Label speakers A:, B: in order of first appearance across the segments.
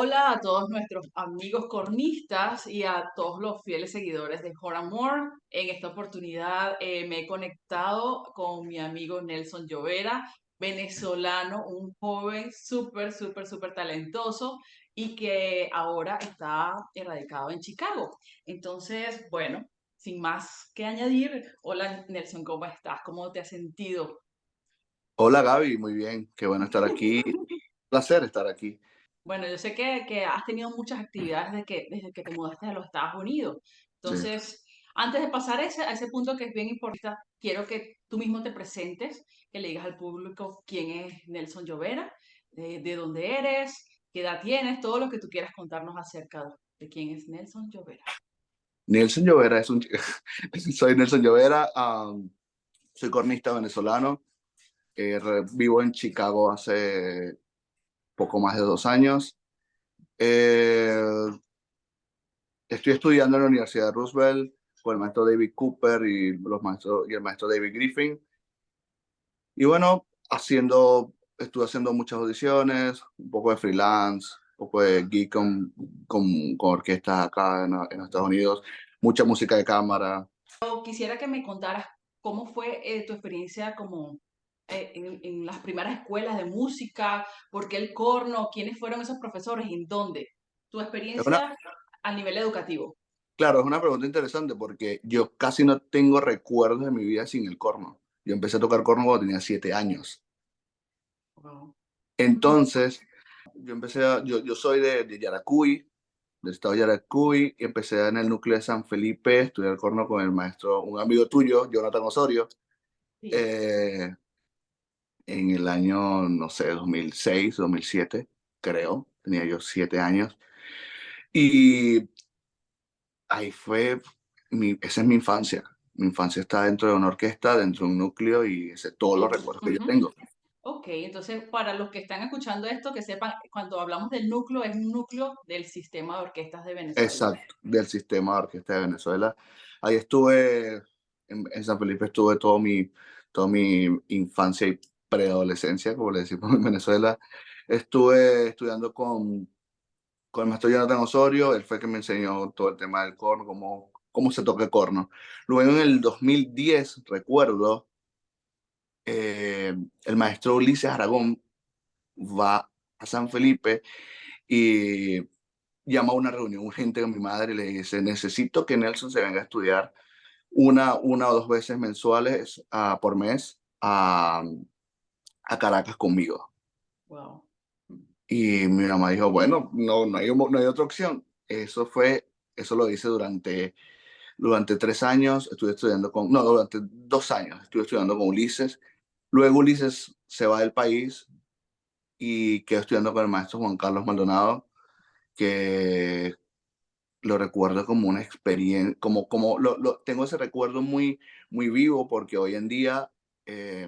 A: Hola a todos nuestros amigos cornistas y a todos los fieles seguidores de Joramore. En esta oportunidad me he conectado con mi amigo Nelson Llovera, venezolano, un joven súper talentoso y que ahora está erradicado en Chicago. Entonces, bueno, sin más que añadir, hola Nelson, ¿cómo estás? ¿Cómo te has sentido?
B: Hola Gaby, muy bien, qué bueno estar aquí. Placer estar aquí.
A: Bueno, yo sé que has tenido muchas actividades desde que te mudaste a los Estados Unidos.
B: Sí.
A: Entonces, antes de pasar a ese punto que es bien importante, quiero que tú mismo te presentes, que le digas al público quién es Nelson Llovera, de dónde eres, qué edad tienes, todo lo que tú quieras contarnos acerca de quién es Nelson Llovera.
B: Nelson Llovera es soy Nelson Llovera, soy cornista venezolano, vivo en Chicago hace poco más de 2 años. Eh, Estoy estudiando en la Universidad de Roosevelt con el maestro David Cooper y el maestro David Griffin. Y bueno, estuve haciendo muchas audiciones, un poco de freelance, un poco de gig con orquestas acá en los Estados Unidos, mucha música de cámara.
A: Yo quisiera que me contaras cómo fue tu experiencia como en las primeras escuelas de música, por qué el corno, quiénes fueron esos profesores y en dónde. Tu
B: Es una,
A: experiencia a nivel educativo.
B: claro, es una pregunta interesante porque yo casi no tengo recuerdos de mi vida sin el corno. Yo empecé a tocar corno cuando tenía 7 años.
A: Wow.
B: Entonces, yo soy de Yaracuy, del estado de Yaracuy, y empecé en el núcleo de San Felipe, estudié el corno con el maestro, un amigo tuyo, Jonathan Osorio.
A: Sí.
B: eh, en el año, no sé, 2006, 2007, creo. Tenía yo 7 años. Y ahí esa es mi infancia. Mi infancia está dentro de una orquesta, dentro de un núcleo y ese todos los recuerdos que yo
A: Ujú.
B: tengo.
A: Ok, entonces para los que están escuchando esto, que sepan, cuando hablamos del núcleo, es un núcleo del sistema de orquestas de Venezuela.
B: Exacto, del sistema de orquesta de Venezuela. Ahí estuve, en San Felipe estuve toda mi infancia y preadolescencia, como le decimos en Venezuela. Estuve estudiando con el maestro Jonathan Osorio. Él fue el que me enseñó todo el tema del corno, cómo se toca el corno. Luego en el 2010, recuerdo, el maestro Ulises Aragón va a San Felipe y llama a una reunión urgente con mi madre y le dice, necesito que Nelson se venga a estudiar una o dos veces mensuales por mes a Caracas conmigo.
A: Wow.
B: Y mi mamá dijo, bueno, no hay otra opción. Eso lo hice durante 3 años. Estuve estudiando no, durante 2 años estuve estudiando con Ulises. Luego Ulises se va del país y quedo estudiando con el maestro Juan Carlos Maldonado, que lo recuerdo como una experiencia, tengo ese recuerdo muy vivo porque hoy en día eh,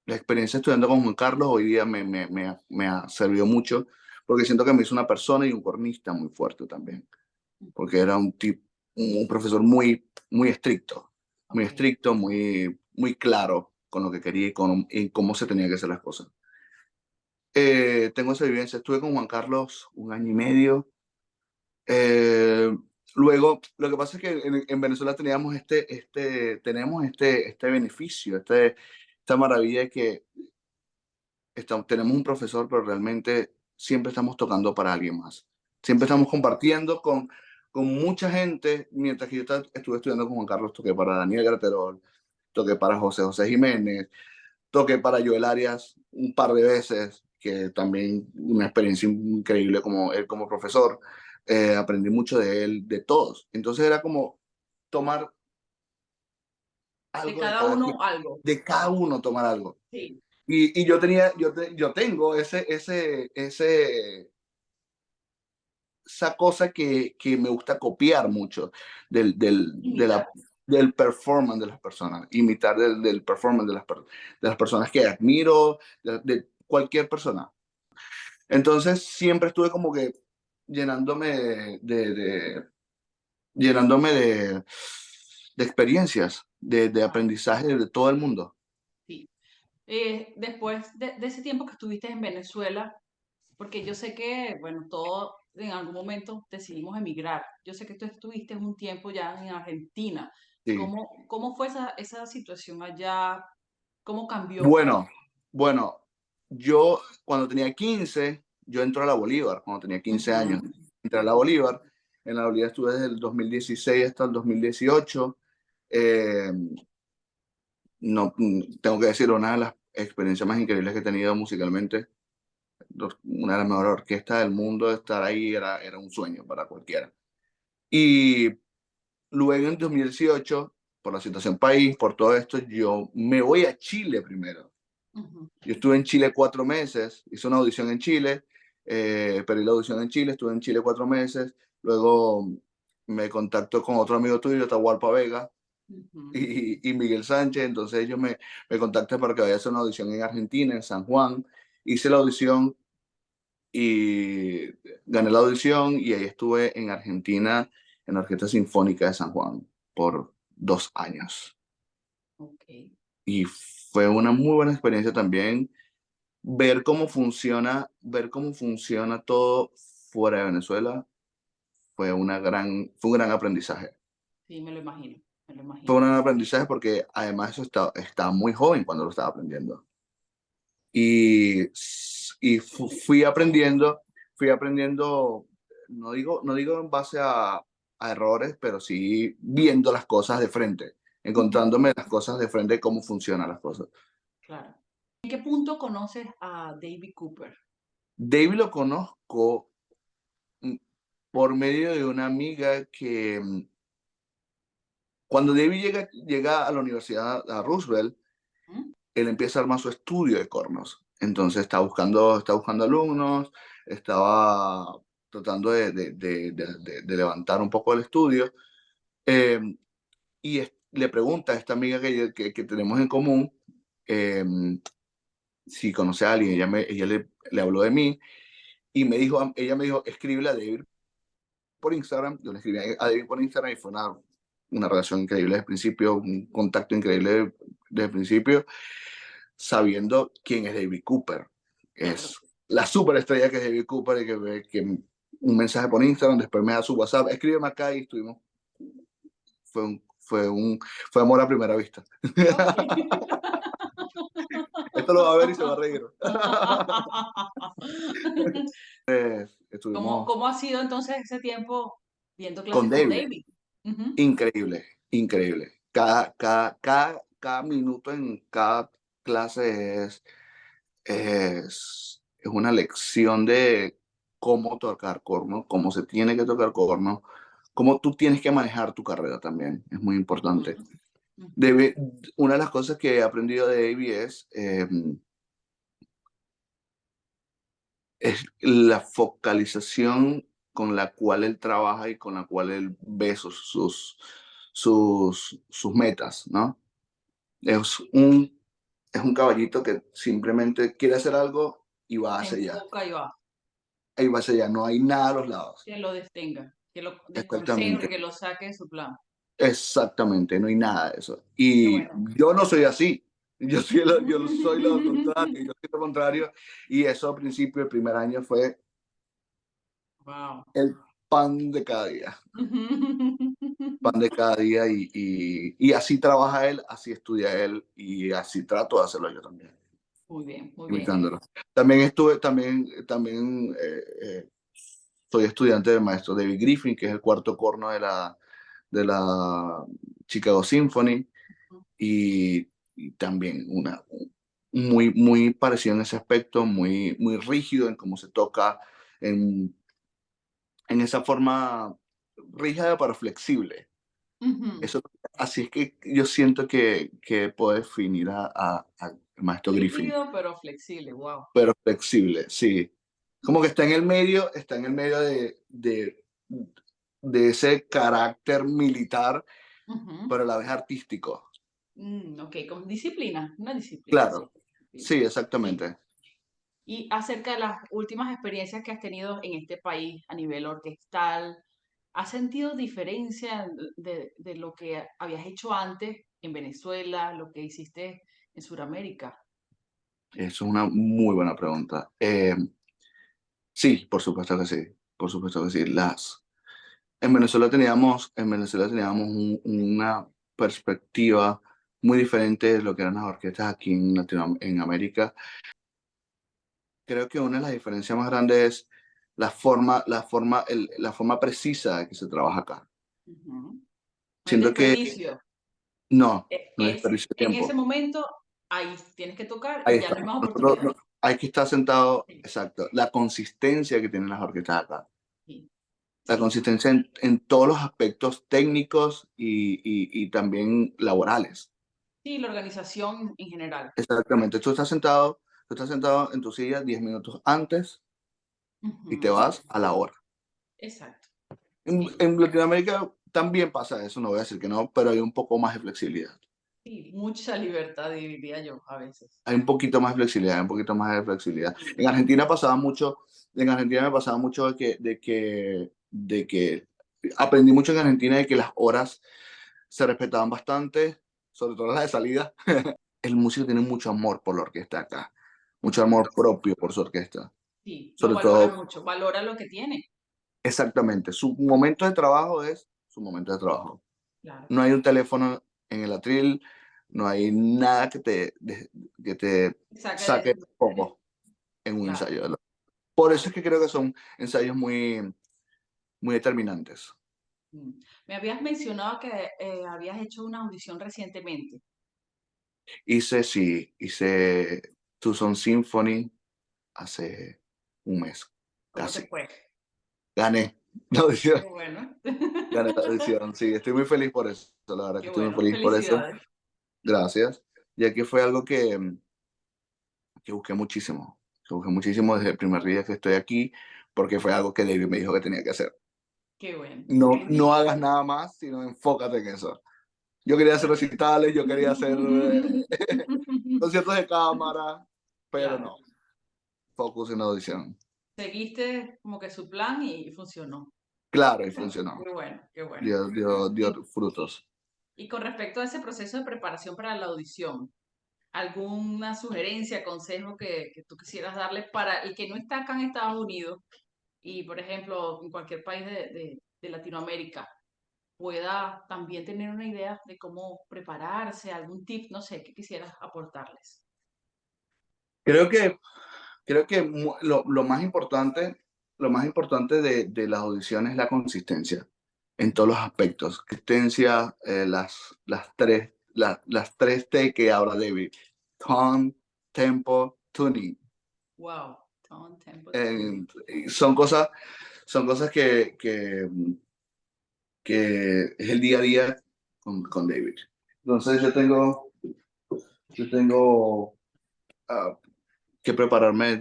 B: la experiencia estudiando con Juan Carlos hoy día me ha servido mucho porque siento que me hizo una persona y un cornista muy fuerte también, porque era un profesor muy
A: Ok.
B: estricto, muy claro con lo que quería y cómo se tenía que hacer las cosas. Tengo esa vivencia, estuve con Juan Carlos 1 año y medio. Eh, Luego, lo que pasa es que en Venezuela tenemos este beneficio, esta maravilla de que tenemos un profesor, pero realmente siempre estamos tocando para alguien más. Siempre
A: Sí.
B: estamos compartiendo con mucha gente. Mientras que estuve estudiando con Juan Carlos, toqué para Daniel Graterol, toqué para José Jiménez, toqué para Joel Arias un par de veces, que también una experiencia increíble como él como profesor. Aprendí mucho de él, de todos. Entonces era como tomar
A: De
B: algo de
A: cada
B: cada quien,
A: uno algo.
B: de cada
A: Wow.
B: uno tomar algo.
A: Sí.
B: Y yo tengo esa cosa que me gusta copiar mucho del, del, de
A: Imitar.
B: la, del performance de las personas, imitar del performance de las personas que admiro, de cualquier persona. Entonces siempre estuve como que llenándome llenándome de experiencias, de
A: Wow.
B: aprendizaje de todo el mundo.
A: Sí. Después de ese tiempo que estuviste en Venezuela, Porque yo sé que, bueno, todos en algún momento decidimos emigrar. Yo sé que tú estuviste un tiempo ya en Argentina.
B: Sí.
A: ¿Cómo fue esa situación allá? ¿Cómo cambió?
B: Bueno, bueno, yo cuando tenía 15, yo entré a la Bolívar, cuando tenía 15 años.
A: Ujú,
B: Entré a la Bolívar. En la Bolívar estuve desde el 2016 hasta el 2018. Eh, no, tengo que decir, una de las experiencias más increíbles que he tenido musicalmente, una de las mejores orquestas del mundo, estar ahí era un sueño para cualquiera. Y luego en 2018, por la situación país, por todo esto, yo me voy a Chile primero.
A: ujú,
B: Yo estuve en Chile 4 meses, hice una audición en Chile, perdí la audición en Chile, estuve en Chile 4 meses, luego me contactó con otro amigo tuyo, Atahualpa Vega,
A: ujú.
B: y Miguel Sánchez. Entonces ellos me contactan para que vaya a hacer una audición en Argentina, en San Juan. Hice la audición y gané la audición y ahí estuve en Argentina, en la Orquesta Sinfónica de San Juan, por 2 años.
A: Ok,
B: Y fue una muy buena experiencia también ver cómo funciona todo fuera de Venezuela. Fue un gran aprendizaje.
A: sí, me lo imagino, me lo
B: Fue un
A: imagino.
B: gran aprendizaje porque además eso estaba muy joven cuando lo estaba aprendiendo. Y fui aprendiendo, no digo en base a errores, pero sí viendo las cosas de frente,
A: Ujú,
B: encontrándome las cosas de frente, cómo funcionan las cosas.
A: claro. ¿En qué punto conoces a David Cooper?
B: David lo conozco mm, por medio de una amiga que cuando David llega a la universidad, a Roosevelt,
A: ¿Mm?
B: él empieza a armar su estudio de cornos. Entonces está buscando alumnos, estaba tratando de levantar un poco el estudio. eh, Le pregunta a esta amiga que tenemos en común eh, si conoce a alguien. Ella le habló de mí y ella me dijo, escríbele a David por Instagram. Yo le escribí a David por Instagram y fue una relación increíble desde el principio, un contacto increíble desde el principio, sabiendo quién es David Cooper.
A: Claro.
B: Es la superestrella que es David Cooper y que un mensaje por Instagram, después me da su WhatsApp, escríbeme acá y estuvimos, fue un, fue un, fue amor a primera vista.
A: Ok.
B: Esto lo va a ver y se va a reír. Estuvimos
A: ¿Cómo ha sido entonces ese tiempo viendo
B: con
A: clases con
B: David.
A: David? Ujú,
B: Increíble, increíble. Cada minuto en cada clase es una lección de cómo tocar corno, cómo se tiene que tocar corno, cómo tú tienes que manejar tu carrera también. Es muy
A: ujú,
B: importante.
A: ujú.
B: Debe- una de las cosas que he aprendido de David es la focalización con la cual él trabaja y con la cual él ve sus metas, ¿no? Es un, es un caballito que simplemente quiere hacer algo y va
A: Se
B: hacia allá.
A: enfoca y va,
B: Ahí va hacia allá, no hay nada a los lados.
A: que lo detenga, que lo desconcentre,
B: Exactamente,
A: que lo saque de su plan.
B: exactamente, no hay nada de eso.
A: Qué
B: Y
A: bueno.
B: yo no soy así. Yo soy lo contrario, yo soy lo contrario. Y eso al principio, el primer año fue
A: Wow.
B: el pan de cada día. Pan de cada día y así trabaja él, así estudia él y así trato de hacerlo yo también,
A: Muy bien, muy bien.
B: imitándolo. También soy estudiante del maestro David Griffin, que es el cuarto corno de la Chicago Symphony y también muy, muy parecido en ese aspecto, muy, muy rígido en cómo se toca, en, en esa forma rígida pero flexible.
A: Ujú.
B: Eso, así es que yo siento que puedo definir al maestro Griffin,
A: Rígido pero flexible, wow.
B: pero flexible, sí. Como que está en el medio de ese carácter militar,
A: Ujú.
B: pero a la vez artístico.
A: Ok, con disciplina, una disciplina, sí.
B: Claro,
A: Disciplina.
B: sí, exactamente.
A: Y acerca de las últimas experiencias que has tenido en este país a nivel orquestal, ¿has sentido diferencia de lo que habías hecho antes en Venezuela, lo que hiciste en Sudamérica?
B: Eso es una muy buena pregunta. Sí, por supuesto que sí, por supuesto que sí. En Venezuela teníamos una perspectiva muy diferente de lo que eran las orquestas aquí en América. Creo que una de las diferencias más grandes es la forma precisa de que se trabaja acá.
A: Ujú. No hay
B: Siento que
A: desperdicio.
B: no, no
A: Es
B: desperdicio de
A: en ese
B: tiempo.
A: momento, ahí tienes que tocar
B: Ahí
A: y ya
B: está.
A: no hay más
B: Nosotros,
A: oportunidades.
B: hay que estar sentado,
A: Sí,
B: exacto. La consistencia que tienen las orquestas acá.
A: sí,
B: La
A: sí,
B: consistencia en todos los aspectos técnicos y también laborales.
A: sí, la organización en general.
B: Exactamente. Tú estás sentado en tu silla 10 minutos antes y te
A: Ujú.
B: vas a la hora.
A: Exacto. Sí,
B: En Latinoamérica también pasa eso, no voy a decir que no, pero hay un poco más de flexibilidad.
A: sí, mucha libertad, diría yo, a veces.
B: Hay un poquito más de flexibilidad, hay un poquito más de flexibilidad.
A: Sí.
B: En Argentina pasaba mucho, en Argentina me pasaba mucho de que aprendí mucho en Argentina de que las horas se respetaban bastante, sobre todo las de salida. El músico tiene mucho amor por la orquesta acá, mucho
A: Ujú.
B: amor propio por su orquesta.
A: Sí, lo
B: Sobre
A: valora
B: todo,
A: mucho, valora lo que tiene.
B: exactamente, su momento de trabajo es su momento de trabajo.
A: Claro.
B: No hay un teléfono en el atril, no hay nada que te
A: Saca
B: saque poco en un
A: claro,
B: ensayo. ¿Verdad? Por eso
A: claro.
B: es que creo que son ensayos muy determinantes.
A: Mm. Me habías mencionado que habías hecho una audición recientemente.
B: Hice Tucson Symphony hace un mes,
A: ¿Cómo te
B: casi.
A: fue?
B: Gané la audición,
A: Qué bueno.
B: gané la audición. Sí, estoy muy feliz por eso. La verdad que
A: Qué
B: estoy muy
A: bueno.
B: feliz por eso.
A: Felicidades.
B: Gracias. Ya que fue algo que busqué muchísimo desde el primer día que estoy aquí, porque fue algo que David me dijo que tenía que hacer.
A: Qué bueno.
B: No,
A: Es
B: no
A: difícil.
B: hagas nada más, sino enfócate en eso. Yo quería hacer recitales, yo quería hacer conciertos de cámara, pero
A: Claro.
B: no, focus en audición.
A: Seguiste como que su plan y funcionó.
B: Claro, y funcionó.
A: Qué bueno, qué bueno.
B: Dio frutos.
A: Y con respecto a ese proceso de preparación para la audición, ¿alguna sugerencia, consejo que tú quisieras darle para el que no está acá en Estados Unidos y, por ejemplo, en cualquier país de Latinoamérica, pueda también tener una idea de cómo prepararse, algún tip, no sé, que quisieras aportarles?
B: Creo que, creo que lo más importante de las audiciones es la consistencia en todos los aspectos. Consistencia, las tres T que habla David. Tone, tempo, tuning.
A: Wow, tone, tempo, tuning.
B: Eh, son cosas, son cosas que es el día a día con David. Entonces yo tengo ah, que prepararme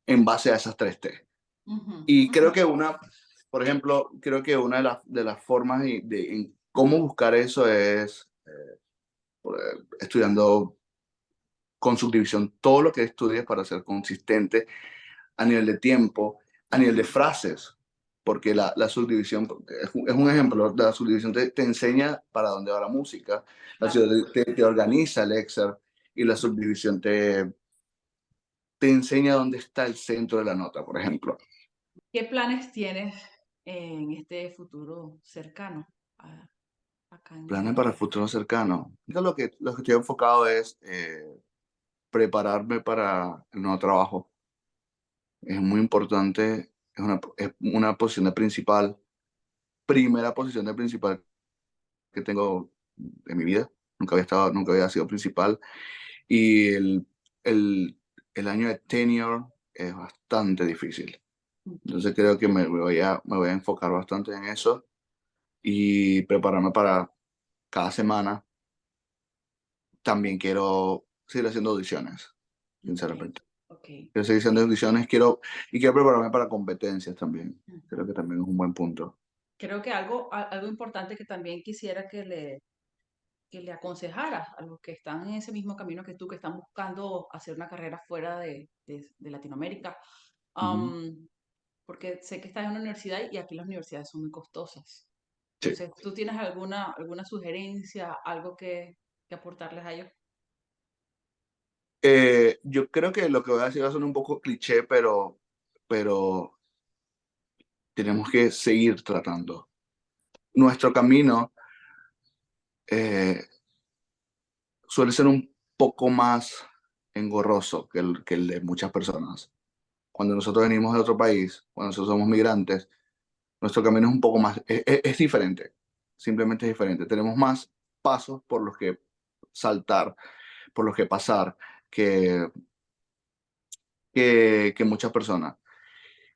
B: en base a esas tres T.
A: Ujú,
B: Y
A: ujú.
B: creo que por ejemplo, creo que una de las formas en cómo buscar eso es estudiando con subdivisión todo lo que estudies para ser consistente a nivel de tiempo, a nivel de
A: Ujú.
B: frases, porque la subdivisión, es un ejemplo, la subdivisión te enseña para dónde va la música,
A: Claro.
B: te organiza el Excel y la subdivisión te enseña dónde está el centro de la nota, por ejemplo.
A: ¿Qué planes tienes en este futuro cercano acá
B: Planes para el futuro cercano. Lo que estoy enfocado es prepararme para el nuevo trabajo. Es muy importante, es una posición de principal, primera posición de principal que tengo en mi vida. Nunca había sido principal. Y el, el año de tenure es bastante difícil. Entonces creo que me voy a enfocar bastante en eso y prepararme para cada semana. También quiero seguir haciendo audiciones,
A: Ok,
B: sinceramente.
A: ok.
B: Quiero seguir haciendo audiciones, quiero prepararme para competencias también. Creo
A: Ujú.
B: que también es un buen punto.
A: Creo que algo importante que también quisiera que le aconsejaras a los que están en ese mismo camino que tú, que están buscando hacer una carrera fuera de Latinoamérica,
B: Ujú.
A: am, porque sé que estás en una universidad y aquí las universidades son muy costosas.
B: Sí.
A: Entonces, ¿tú tienes alguna sugerencia, algo que aportarles a ellos?
B: Yo creo que lo que voy a decir va a sonar un poco cliché, pero pero tenemos que seguir tratando. Nuestro camino eh, suele ser un poco más engorroso que el de muchas personas. Cuando nosotros venimos de otro país, cuando nosotros somos migrantes, nuestro camino es un poco más, es diferente, simplemente es diferente. Tenemos más pasos por los que saltar, por los que pasar, que, que muchas personas.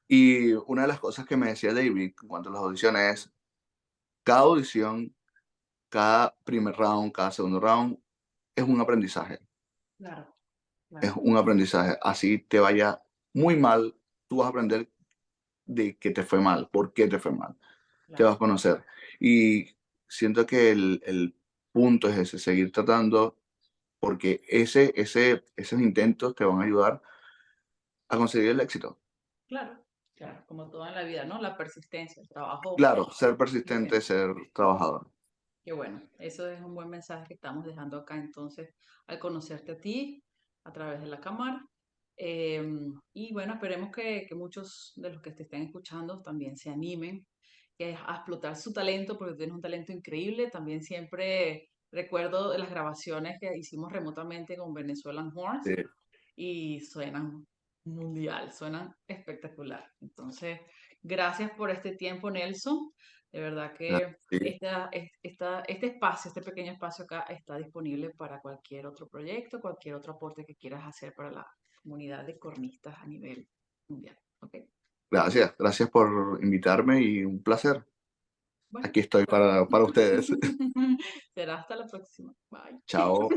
B: Y una de las cosas que me decía David en cuanto a las audiciones es, cada audición, cada primer round, cada segundo round, es un aprendizaje.
A: Claro,
B: Es
A: claro,
B: un aprendizaje. Así te vaya muy mal, tú vas a aprender de que te fue mal, por qué te fue mal. Te
A: claro,
B: vas a conocer. Y siento que el punto es ese, seguir tratando, porque esos intentos te van a ayudar a conseguir el éxito.
A: claro, claro, como todo en la vida, ¿no? La persistencia, el trabajo
B: Claro, ser persistente,
A: diligente.
B: ser trabajador.
A: Qué bueno, eso es un buen mensaje que estamos dejando acá entonces al conocerte a ti a través de la cámara. Y bueno, esperemos que muchos de los que te estén escuchando también se animen a explotar su talento, porque tienes un talento increíble. También siempre recuerdo de las grabaciones que hicimos remotamente con Venezuelan Horns
B: Sí,
A: y suenan mundial, suenan espectacular. Entonces, gracias por este tiempo, Nelson. De verdad que
B: sí,
A: este espacio, este pequeño espacio acá está disponible para cualquier otro proyecto, cualquier otro aporte que quieras hacer para la comunidad de cornistas a nivel mundial. ¿Ok?
B: gracias, gracias por invitarme y un placer.
A: Bueno,
B: Aquí estoy para ustedes.
A: será hasta la próxima. Bye.
B: Chao.